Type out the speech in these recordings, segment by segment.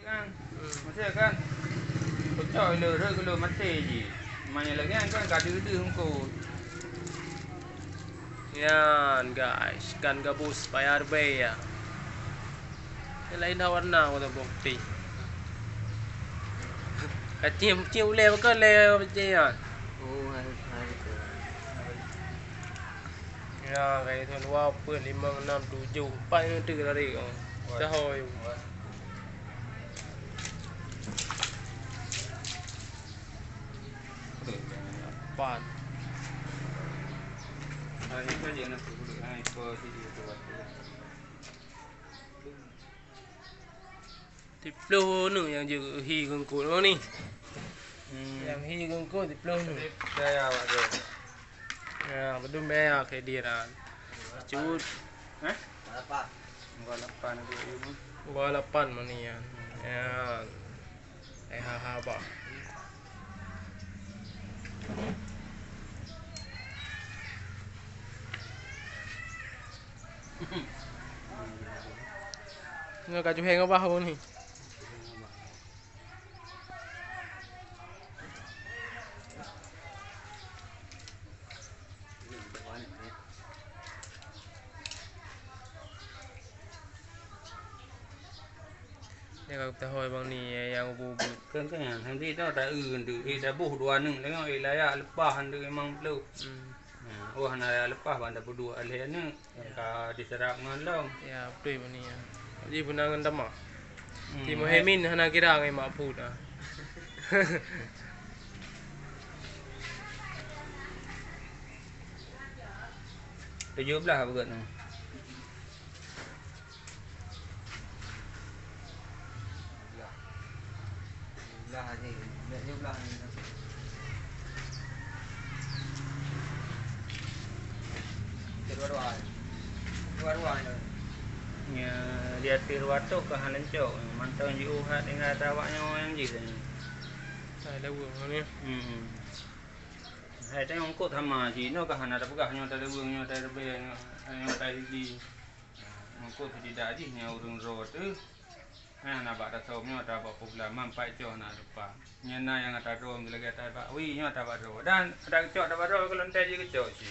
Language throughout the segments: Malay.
kan mesti kan pecah le mati je mana lagi kan kadu hungku yan guys, ikan gabus PRB ya. Yang lain warna kata bukti. Cium le ke le macam ya. Oh, harus tu. Ya, kayak tuan wapun 5 6 7 4 yang tu tadi kau. Cahoy. Pan. Ini kan dia nak dulu kan itu dia tu waktu. Tiplo nu yang juga hi gengkut ni. Yang hi gengkut tiplo nu. Saya awak tu. Ya, bedum beya kayak dia kan. Cut. Apa? Enggak lapan aku ini. Gua 8 mana ni ya. Ya. Ha ba. Nggak kaju heng apa hau ni? Ya kau tahu bang ni yang bubut. Kan nanti tu ada tu ada buh dua nung dengan ilaya lepas tu memang perlu. Wah nak lepas banda berdua alih ni ka diserap ngalong. Ya, betul bang ni ya. Jadi benangan dama. Ti Muhammad hana kira ngai mak put ah. Tujuh belah berat tu. Belah ni. Belah ni. Dua-dua ni. Ya dia tirwatu ke halencok mantau ji uhat dengan tawaknya yang ji ni. Sai dah buang ni. Hai tengok angkut sama ji no ke hana ada pegahnya ada buangnya ada lebihnya ada di angkut tidak ji nya urung road tu. Nah bak dah somnya ada bak pula mampai jo na depan. Nyana yang ada rom lagi ada bak wi nya ada bak ro dan ada kecok ada bak ro kalau entai ji kecok ji.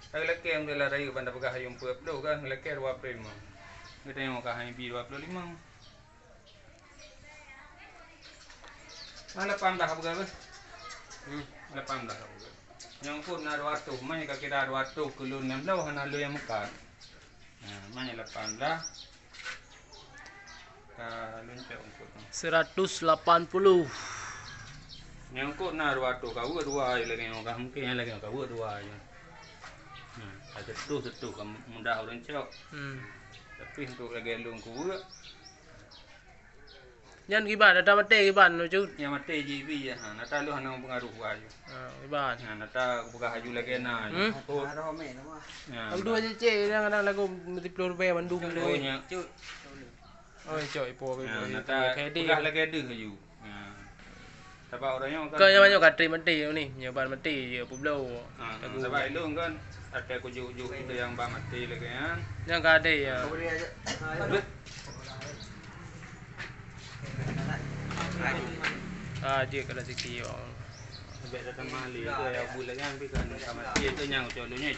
Ada lelaki yang telah rayu bandar pegah yang 40 kan lelaki 25. Kita tengok kah yang 25. Mana 18 bukan ke? 18 bukan. Yang pun nak 200, mana kaki dah 200 kilo 16 hana lu yang mekat. Nah, mana 18. Ka luncak ungkut. 180. Yang ungkut nak 200 kau dua lagi yang kau mungkin yang lagi kau dua aja. Ada tu kamu mudah orang cok. Tapi untuk lagi lu ku Yan giban ada mate giban no cut. yang mati jibi ya. Nata lu hana pengaruh aja. Giban. Nata buka haju lagi na. Ada homen nama. Ang dua je kadang lagu multiple rupiah bandung Oh le. nya. Oh coy po. Nata buka lagi ada haju. Sebab orangnya kan. Kau yang banyak katri mati ni, nyoban mati je publo. Sebab lu kan ada kuju-kuju itu yang ba mati lagi kan. Yang kade ya. Boleh aja. Dia kalau sikit. Sebab datang mahal itu ya bulan kan bikan sama dia tu yang colunya